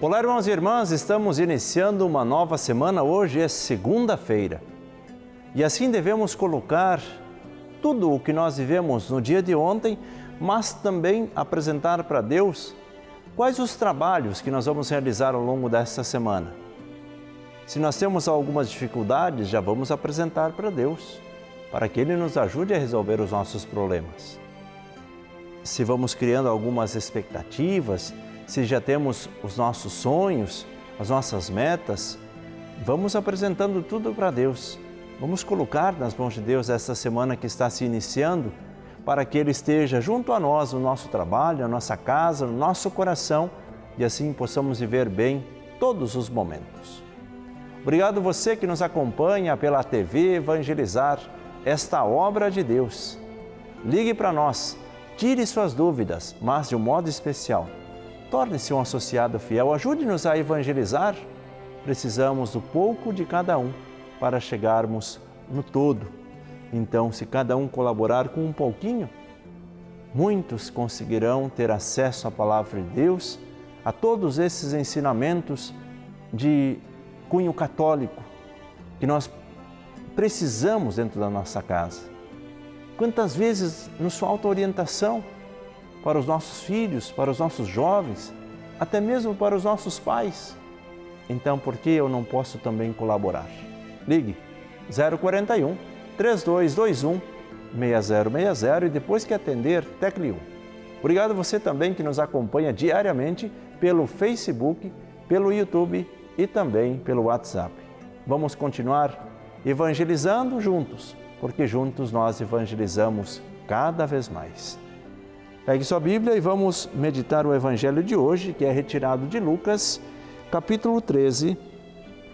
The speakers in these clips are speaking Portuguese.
Olá, irmãos e irmãs, estamos iniciando uma nova semana. Hoje é segunda-feira e assim devemos colocar tudo o que nós vivemos no dia de ontem, mas também apresentar para Deus quais os trabalhos que nós vamos realizar ao longo desta semana. Se nós temos algumas dificuldades, já vamos apresentar para Deus, para que Ele nos ajude a resolver os nossos problemas. Se vamos criando algumas expectativas, se já temos os nossos sonhos, as nossas metas, vamos apresentando tudo para Deus. Vamos colocar nas mãos de Deus essa semana que está se iniciando, para que Ele esteja junto a nós no nosso trabalho, na nossa casa, no nosso coração, e assim possamos viver bem todos os momentos. Obrigado você que nos acompanha pela TV Evangelizar, esta obra de Deus. Ligue para nós, tire suas dúvidas, mas de um modo especial, torne-se um associado fiel, ajude-nos a evangelizar. Precisamos do pouco de cada um para chegarmos no todo. Então, se cada um colaborar com um pouquinho, muitos conseguirão ter acesso à palavra de Deus, a todos esses ensinamentos de cunho católico que nós precisamos dentro da nossa casa. Quantas vezes nos falta orientação para os nossos filhos, para os nossos jovens, até mesmo para os nossos pais. Então, por que eu não posso também colaborar? Ligue 041 3221 6060 e depois que atender, tecle 1. Obrigado você também que nos acompanha diariamente pelo Facebook, pelo YouTube e também pelo WhatsApp. Vamos continuar evangelizando juntos, porque juntos nós evangelizamos cada vez mais. Pegue sua Bíblia e vamos meditar o Evangelho de hoje, que é retirado de Lucas, capítulo 13,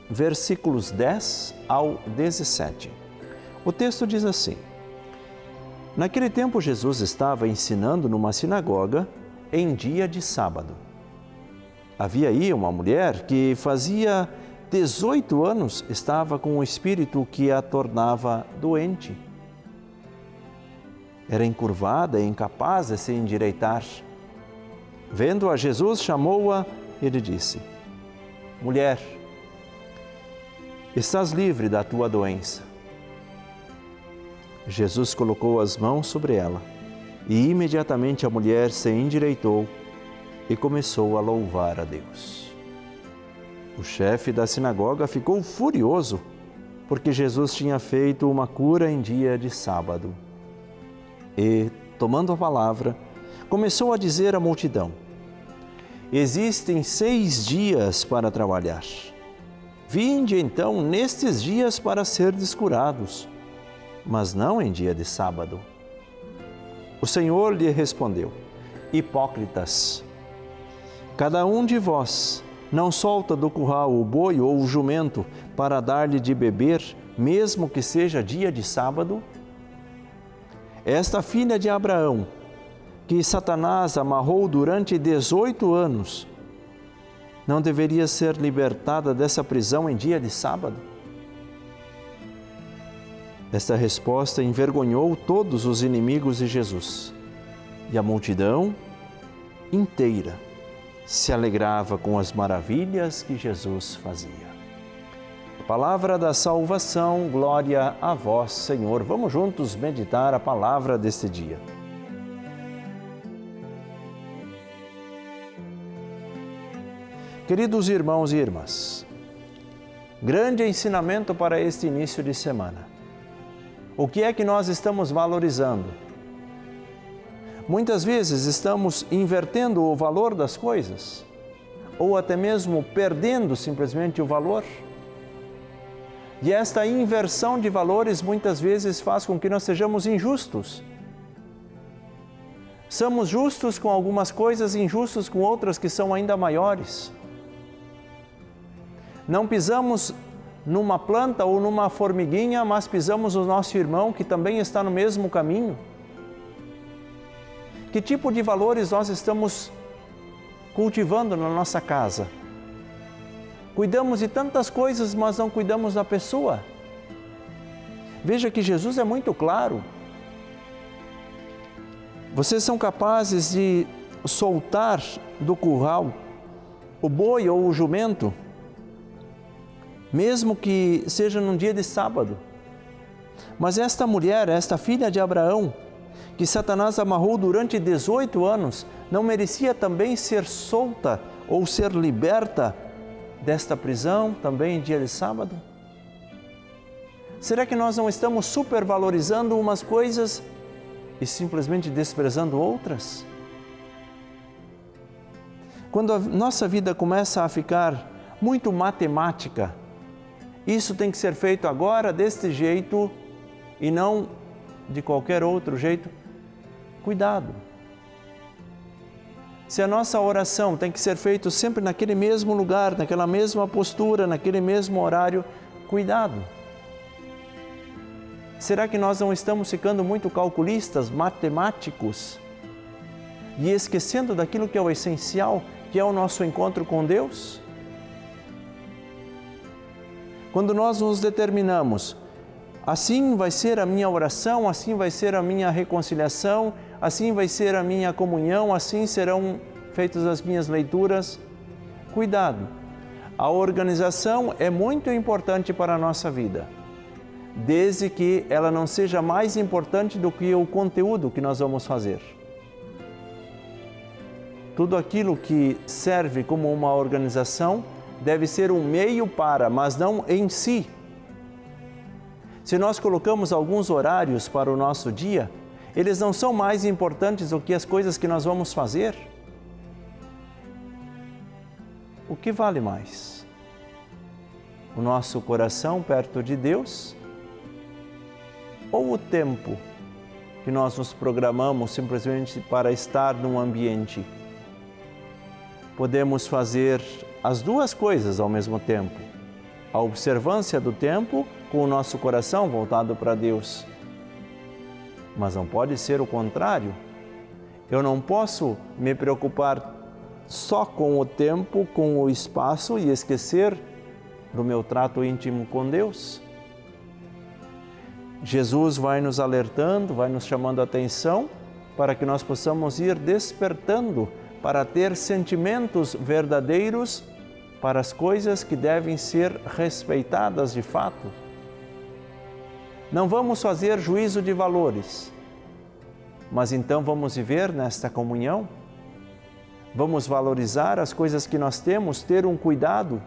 versículos 10 ao 17. O texto diz assim: Naquele tempo Jesus estava ensinando numa sinagoga em dia de sábado. Havia aí uma mulher que fazia 18 anos estava com um espírito que a tornava doente. Era encurvada e incapaz de se endireitar. Vendo-a, Jesus chamou-a e lhe disse: Mulher, estás livre da tua doença. Jesus colocou as mãos sobre ela e imediatamente a mulher se endireitou e começou a louvar a Deus. O chefe da sinagoga ficou furioso porque Jesus tinha feito uma cura em dia de sábado. E, tomando a palavra, começou a dizer à multidão: Existem 6 dias para trabalhar. Vinde então nestes dias para serdes curados, mas não em dia de sábado. O Senhor lhe respondeu: Hipócritas, cada um de vós não solta do curral o boi ou o jumento para dar-lhe de beber, mesmo que seja dia de sábado? Esta filha de Abraão, que Satanás amarrou durante 18 anos, não deveria ser libertada dessa prisão em dia de sábado? Esta resposta envergonhou todos os inimigos de Jesus, e a multidão inteira se alegrava com as maravilhas que Jesus fazia. Palavra da salvação, glória a vós, Senhor. Vamos juntos meditar a palavra deste dia. Queridos irmãos e irmãs, grande ensinamento para este início de semana. O que é que nós estamos valorizando? Muitas vezes estamos invertendo o valor das coisas, ou até mesmo perdendo simplesmente o valor. E esta inversão de valores muitas vezes faz com que nós sejamos injustos. Somos justos com algumas coisas, injustos com outras que são ainda maiores. Não pisamos numa planta ou numa formiguinha, mas pisamos o nosso irmão que também está no mesmo caminho. Que tipo de valores nós estamos cultivando na nossa casa? Cuidamos de tantas coisas, mas não cuidamos da pessoa. Veja que Jesus é muito claro. Vocês são capazes de soltar do curral o boi ou o jumento, mesmo que seja num dia de sábado. Mas esta mulher, esta filha de Abraão, que Satanás amarrou durante 18 anos, não merecia também ser solta ou ser liberta desta prisão também em dia de sábado? Será que nós não estamos supervalorizando umas coisas e simplesmente desprezando outras? Quando a nossa vida começa a ficar muito matemática, isso tem que ser feito agora deste jeito e não de qualquer outro jeito. Cuidado. Se a nossa oração tem que ser feita sempre naquele mesmo lugar, naquela mesma postura, naquele mesmo horário, cuidado. Será que nós não estamos ficando muito calculistas, matemáticos e esquecendo daquilo que é o essencial, que é o nosso encontro com Deus? Quando nós nos determinamos, assim vai ser a minha oração, assim vai ser a minha reconciliação, assim vai ser a minha comunhão, assim serão feitas as minhas leituras. Cuidado, a organização é muito importante para a nossa vida, desde que ela não seja mais importante do que o conteúdo que nós vamos fazer. Tudo aquilo que serve como uma organização deve ser um meio para, mas não em si. Se nós colocamos alguns horários para o nosso dia, eles não são mais importantes do que as coisas que nós vamos fazer. O que vale mais? O nosso coração perto de Deus? Ou o tempo que nós nos programamos simplesmente para estar num ambiente? Podemos fazer as duas coisas ao mesmo tempo. A observância do tempo com o nosso coração voltado para Deus. Mas não pode ser o contrário. Eu não posso me preocupar só com o tempo, com o espaço e esquecer do meu trato íntimo com Deus. Jesus vai nos alertando, vai nos chamando a atenção para que nós possamos ir despertando para ter sentimentos verdadeiros para as coisas que devem ser respeitadas de fato. Não vamos fazer juízo de valores, mas então vamos viver nesta comunhão, vamos valorizar as coisas que nós temos, ter um cuidado,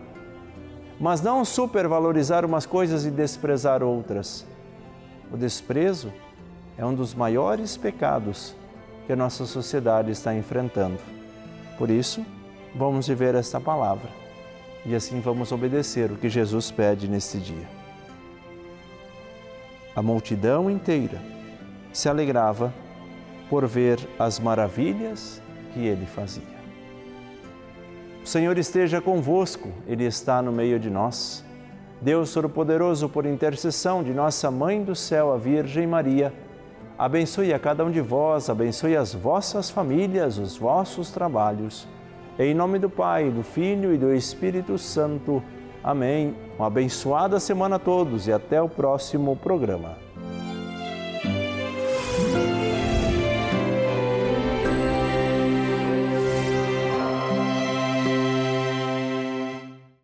mas não supervalorizar umas coisas e desprezar outras. O desprezo é um dos maiores pecados que a nossa sociedade está enfrentando. Por isso, vamos viver esta palavra e assim vamos obedecer o que Jesus pede neste dia. A multidão inteira se alegrava por ver as maravilhas que ele fazia. O Senhor esteja convosco, Ele está no meio de nós. Deus Todo-Poderoso, por intercessão de nossa Mãe do Céu, a Virgem Maria, abençoe a cada um de vós, abençoe as vossas famílias, os vossos trabalhos. Em nome do Pai, do Filho e do Espírito Santo. Amém. Uma abençoada semana a todos e até o próximo programa.